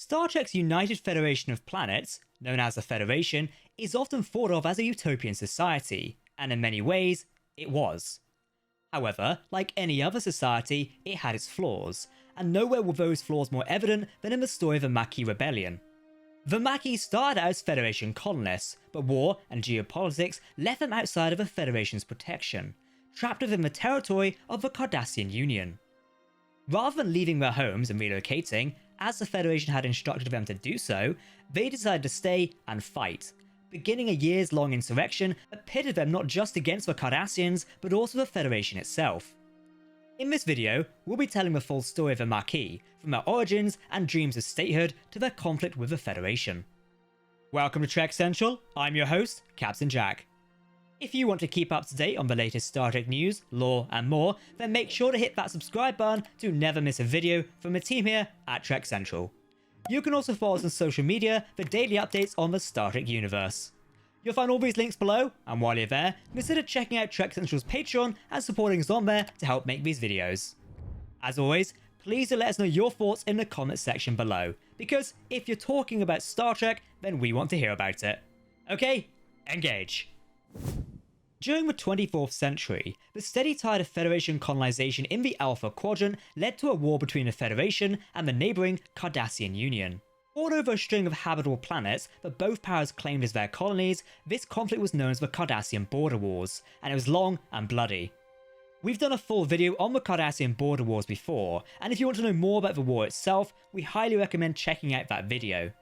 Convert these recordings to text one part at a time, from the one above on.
Star Trek's United Federation of Planets, known as the Federation, is often thought of as a utopian society, and in many ways, it was. However, like any other society, it had its flaws, and nowhere were those flaws more evident than in the story of the Maquis Rebellion. The Maquis started out as Federation colonists, but war and geopolitics left them outside of the Federation's protection, trapped within the territory of the Cardassian Union. Rather than leaving their homes and relocating, as the Federation had instructed them to do so, they decided to stay and fight, beginning a years-long insurrection that pitted them not just against the Cardassians, but also the Federation itself. In this video, we'll be telling the full story of the Maquis, from their origins and dreams of statehood to their conflict with the Federation. Welcome to Trek Central, I'm your host, Captain Jack. If you want to keep up to date on the latest Star Trek news, lore and more, then make sure to hit that subscribe button to never miss a video from the team here at Trek Central. You can also follow us on social media for daily updates on the Star Trek universe. You'll find all these links below, and while you're there, consider checking out Trek Central's Patreon and supporting us on there to help make these videos. As always, please do let us know your thoughts in the comments section below, because if you're talking about Star Trek, then we want to hear about it. Okay, engage. During the 24th century, the steady tide of Federation colonization in the Alpha Quadrant led to a war between the Federation and the neighbouring Cardassian Union. Fought over a string of habitable planets that both powers claimed as their colonies, this conflict was known as the Cardassian Border Wars, and it was long and bloody. We've done a full video on the Cardassian Border Wars before, and if you want to know more about the war itself, we highly recommend checking out that video.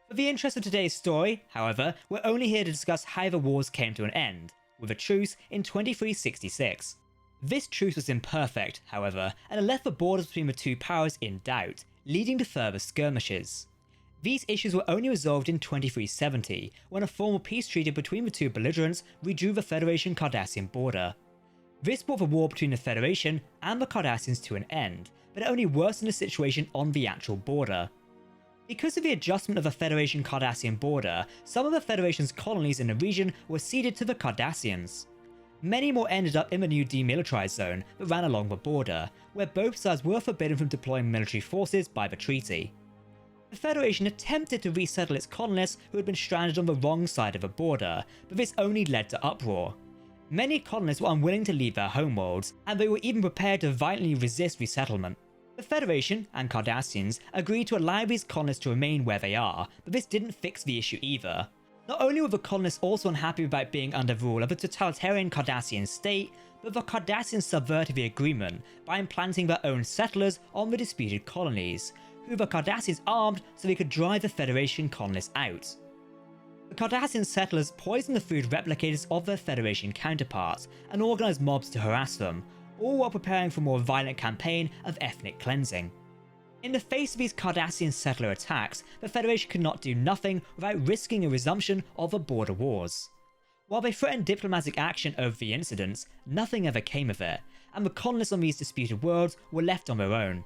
For the interest of today's story, however, we're only here to discuss how the wars came to an end, with a truce in 2366. This truce was imperfect, however, and it left the borders between the two powers in doubt, leading to further skirmishes. These issues were only resolved in 2370, when a formal peace treaty between the two belligerents redrew the Federation-Cardassian border. This brought the war between the Federation and the Cardassians to an end, but it only worsened the situation on the actual border. Because of the adjustment of the Federation-Cardassian border, some of the Federation's colonies in the region were ceded to the Cardassians. Many more ended up in the new demilitarized zone that ran along the border, where both sides were forbidden from deploying military forces by the treaty. The Federation attempted to resettle its colonists who had been stranded on the wrong side of the border, but this only led to uproar. Many colonists were unwilling to leave their homeworlds, and they were even prepared to violently resist resettlement. The Federation and Cardassians agreed to allow these colonists to remain where they are, but this didn't fix the issue either. Not only were the colonists also unhappy about being under the rule of a totalitarian Cardassian state, but the Cardassians subverted the agreement by implanting their own settlers on the disputed colonies, who the Cardassians armed so they could drive the Federation colonists out. The Cardassian settlers poisoned the food replicators of their Federation counterparts and organised mobs to harass them, all while preparing for a more violent campaign of ethnic cleansing. In the face of these Cardassian settler attacks, the Federation could not do nothing without risking a resumption of the border wars. While they threatened diplomatic action over the incidents, nothing ever came of it, and the colonists on these disputed worlds were left on their own.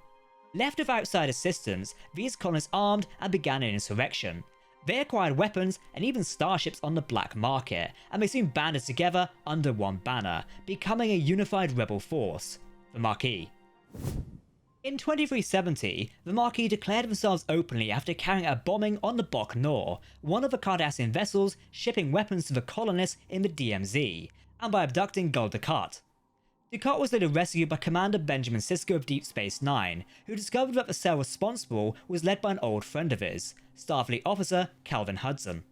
Left with outside assistance, these colonists armed and began an insurrection. They acquired weapons and even starships on the black market, and they soon banded together under one banner, becoming a unified rebel force, the Maquis. In 2370, the Maquis declared themselves openly after carrying out a bombing on the Bok Nor, one of the Cardassian vessels shipping weapons to the colonists in the DMZ, and by abducting Gul Dukat. Dukat was later rescued by Commander Benjamin Sisko of Deep Space Nine, who discovered that the cell responsible was led by an old friend of his, Starfleet officer Calvin Hudson.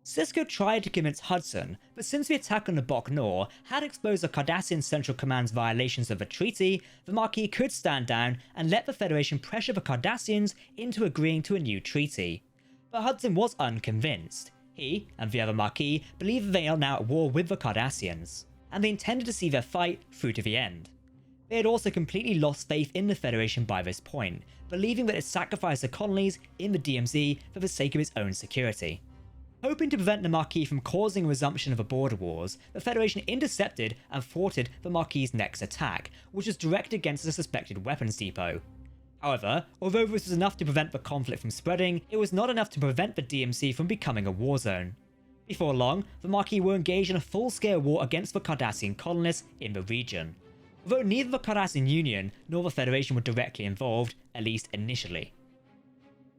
Sisko tried to convince Hudson, but since the attack on the Bok Nor had exposed the Cardassian Central Command's violations of the treaty, the Maquis could stand down and let the Federation pressure the Cardassians into agreeing to a new treaty. But Hudson was unconvinced. He, and the other Maquis, believed that they are now at war with the Cardassians, and they intended to see their fight through to the end. They had also completely lost faith in the Federation by this point, believing that it sacrificed the colonies in the DMZ for the sake of its own security. Hoping to prevent the Maquis from causing a resumption of the border wars, the Federation intercepted and thwarted the Maquis' next attack, which was directed against a suspected weapons depot. However, although this was enough to prevent the conflict from spreading, it was not enough to prevent the DMZ from becoming a war zone. Before long, the Maquis were engaged in a full-scale war against the Cardassian colonists in the region. Although neither the Cardassian Union nor the Federation were directly involved, at least initially.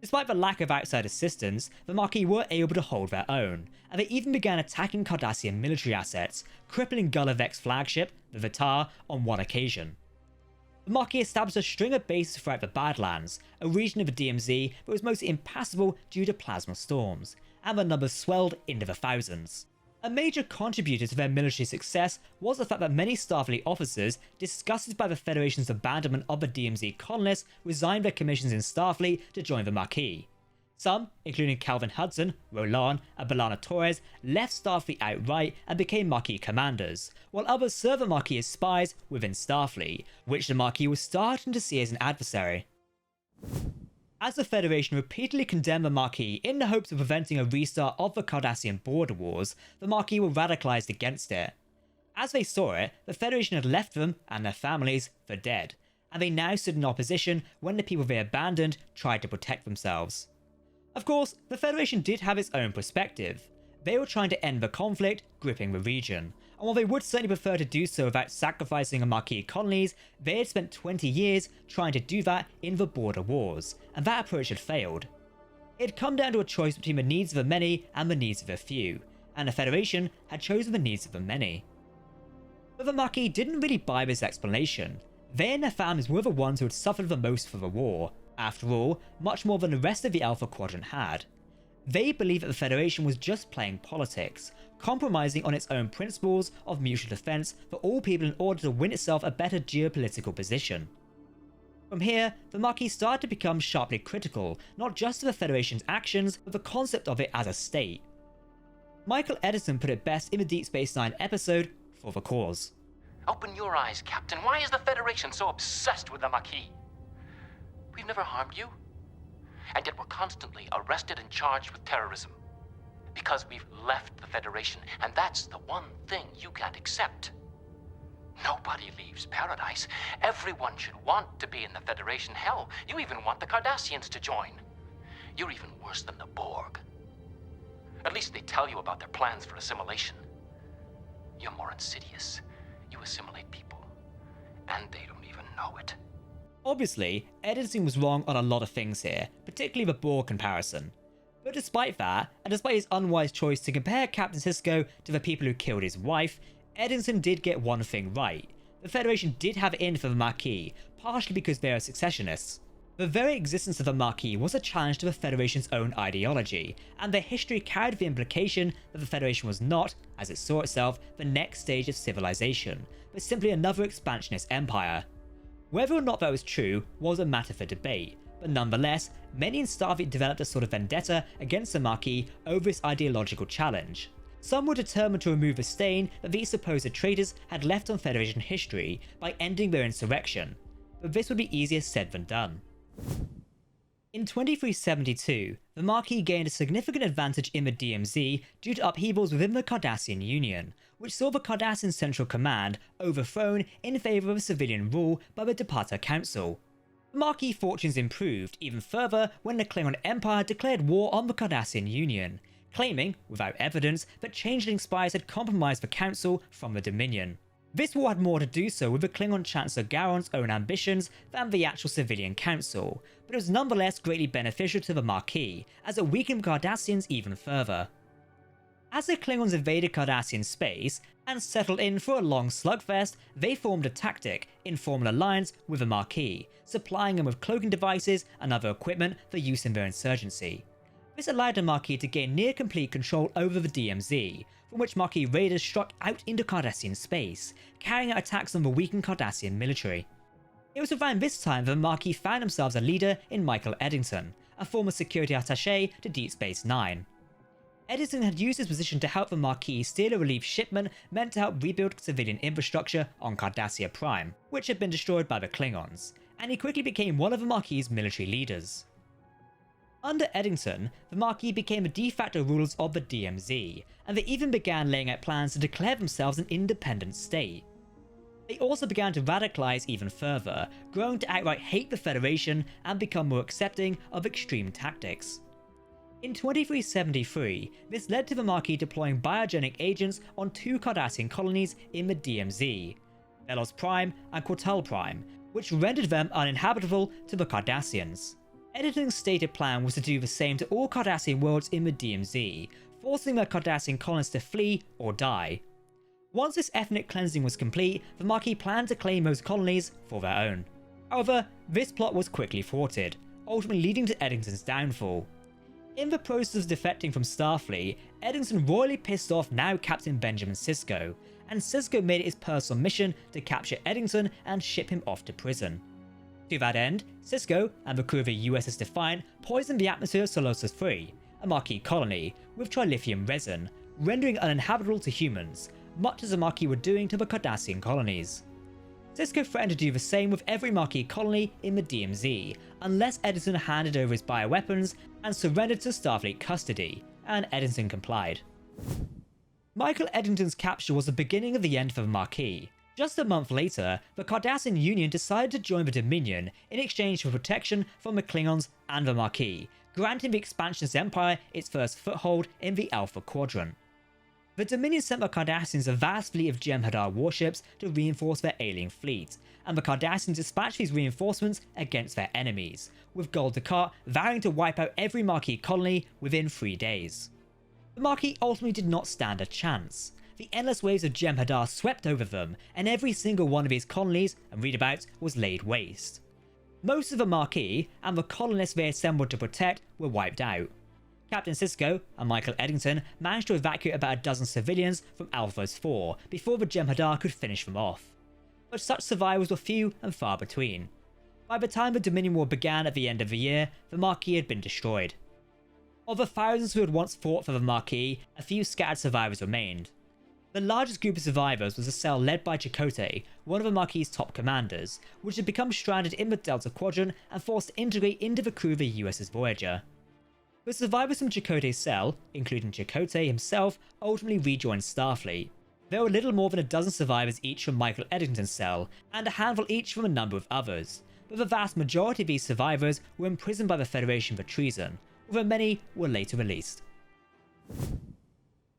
Despite the lack of outside assistance, the Maquis were able to hold their own, and they even began attacking Cardassian military assets, crippling Gullivec's flagship, the Vitar, on one occasion. The Maquis established a string of bases throughout the Badlands, a region of the DMZ that was mostly impassable due to plasma storms, and the numbers swelled into the thousands. A major contributor to their military success was the fact that many Starfleet officers, disgusted by the Federation's abandonment of the DMZ colonists, resigned their commissions in Starfleet to join the Maquis. Some, including Calvin Hudson, Roland, and B'Elanna Torres, left Starfleet outright and became Maquis commanders, while others served the Maquis as spies within Starfleet, which the Maquis was starting to see as an adversary. As the Federation repeatedly condemned the Maquis in the hopes of preventing a restart of the Cardassian border wars, the Maquis were radicalized against it. As they saw it, the Federation had left them, and their families, for dead, and they now stood in opposition when the people they abandoned tried to protect themselves. Of course, the Federation did have its own perspective. They were trying to end the conflict gripping the region, and while they would certainly prefer to do so without sacrificing the Maquis colonies, they had spent 20 years trying to do that in the border wars, and that approach had failed. It had come down to a choice between the needs of the many and the needs of the few, and the Federation had chosen the needs of the many. But the Maquis didn't really buy this explanation. They and their families were the ones who had suffered the most for the war, after all, much more than the rest of the Alpha Quadrant had. They believed that the Federation was just playing politics, compromising on its own principles of mutual defense for all people in order to win itself a better geopolitical position. From here, the Maquis started to become sharply critical, not just of the Federation's actions, but the concept of it as a state. Michael Edison put it best in the Deep Space Nine episode, For the Cause. Open your eyes, Captain. Why is the Federation so obsessed with the Maquis? We've never harmed you. And yet we're constantly arrested and charged with terrorism. Because we've left the Federation, and that's the one thing you can't accept. Nobody leaves paradise. Everyone should want to be in the Federation. Hell, you even want the Cardassians to join. You're even worse than the Borg. At least they tell you about their plans for assimilation. You're more insidious. You assimilate people, and they don't even know it. Obviously, Edison was wrong on a lot of things here, particularly the Borg comparison. But despite that, and despite his unwise choice to compare Captain Sisko to the people who killed his wife, Edison did get one thing right. The Federation did have it in for the Maquis, partially because they are secessionists. The very existence of the Maquis was a challenge to the Federation's own ideology, and their history carried the implication that the Federation was not, as it saw itself, the next stage of civilization, but simply another expansionist empire. Whether or not that was true was a matter for debate, but nonetheless, many in Starfleet developed a sort of vendetta against the Maquis over this ideological challenge. Some were determined to remove the stain that these supposed traitors had left on Federation history by ending their insurrection, but this would be easier said than done. In 2372, the Maquis gained a significant advantage in the DMZ due to upheavals within the Cardassian Union, which saw the Cardassian Central Command overthrown in favour of civilian rule by the Departure Council. The Maquis fortunes improved even further when the Klingon Empire declared war on the Cardassian Union, claiming, without evidence, that changeling spies had compromised the Council from the Dominion. This war had more to do so with the Klingon Chancellor Garon's own ambitions than the actual civilian council, but it was nonetheless greatly beneficial to the Maquis, as it weakened Cardassians even further. As the Klingons invaded Cardassian space and settled in for a long slugfest, they formed a tactic in formal alliance with the Maquis, supplying them with cloaking devices and other equipment for use in their insurgency. This allowed the Maquis to gain near complete control over the DMZ, from which Maquis raiders struck out into Cardassian space, carrying out attacks on the weakened Cardassian military. It was around this time that the Maquis found themselves a leader in Michael Eddington, a former security attaché to Deep Space Nine. Eddington had used his position to help the Maquis steal a relief shipment meant to help rebuild civilian infrastructure on Cardassia Prime, which had been destroyed by the Klingons, and he quickly became one of the Maquis' military leaders. Under Eddington, the Maquis became the de facto rulers of the DMZ, and they even began laying out plans to declare themselves an independent state. They also began to radicalize even further, growing to outright hate the Federation and become more accepting of extreme tactics. In 2373, this led to the Maquis deploying biogenic agents on two Cardassian colonies in the DMZ, Velos Prime and Quartal Prime, which rendered them uninhabitable to the Cardassians. Eddington's stated plan was to do the same to all Cardassian worlds in the DMZ, forcing the Cardassian colonists to flee or die. Once this ethnic cleansing was complete, the Maquis planned to claim those colonies for their own. However, this plot was quickly thwarted, ultimately leading to Eddington's downfall. In the process of defecting from Starfleet, Eddington royally pissed off now Captain Benjamin Sisko, and Sisko made it his personal mission to capture Eddington and ship him off to prison. To that end, Sisko and the crew of the USS Defiant poisoned the atmosphere of Solossus 3, a Maquis colony, with trilithium resin, rendering it uninhabitable to humans, much as the Maquis were doing to the Cardassian colonies. Sisko threatened to do the same with every Maquis colony in the DMZ, unless Eddington handed over his bioweapons and surrendered to Starfleet custody, and Eddington complied. Michael Eddington's capture was the beginning of the end for the Maquis. Just a month later, the Cardassian Union decided to join the Dominion in exchange for protection from the Klingons and the Maquis, granting the Expansionist Empire its first foothold in the Alpha Quadrant. The Dominion sent the Cardassians a vast fleet of Jem'Hadar warships to reinforce their alien fleet, and the Cardassians dispatched these reinforcements against their enemies, with Gul Dukat vowing to wipe out every Maquis colony within 3 days. The Maquis ultimately did not stand a chance. The endless waves of Jem'Hadar swept over them, and every single one of these colonies and readabouts was laid waste. Most of the Maquis and the colonists they assembled to protect were wiped out. Captain Sisko and Michael Eddington managed to evacuate about a dozen civilians from Alpha's 4 before the Jem'Hadar could finish them off. But such survivors were few and far between. By the time the Dominion War began at the end of the year, the Maquis had been destroyed. Of the thousands who had once fought for the Maquis, a few scattered survivors remained. The largest group of survivors was a cell led by Chakotay, one of the Maquis' top commanders, which had become stranded in the Delta Quadrant and forced to integrate into the crew of the USS Voyager. The survivors from Chakotay's cell, including Chakotay himself, ultimately rejoined Starfleet. There were little more than a dozen survivors each from Michael Eddington's cell, and a handful each from a number of others, but the vast majority of these survivors were imprisoned by the Federation for treason, although many were later released.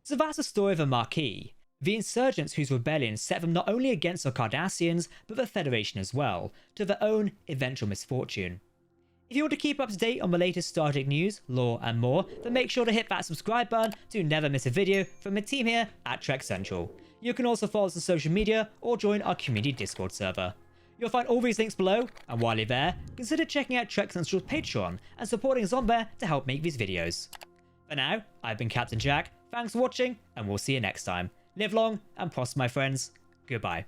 So that's the story of the Maquis, the insurgents whose rebellion set them not only against the Cardassians, but the Federation as well, to their own eventual misfortune. If you want to keep up to date on the latest Star Trek news, lore and more, then make sure to hit that subscribe button to never miss a video from the team here at Trek Central. You can also follow us on social media or join our community Discord server. You'll find all these links below, and while you're there, consider checking out Trek Central's Patreon and supporting us on there to help make these videos. For now, I've been Captain Jack, thanks for watching, and we'll see you next time. Live long and prosper, my friends. Goodbye.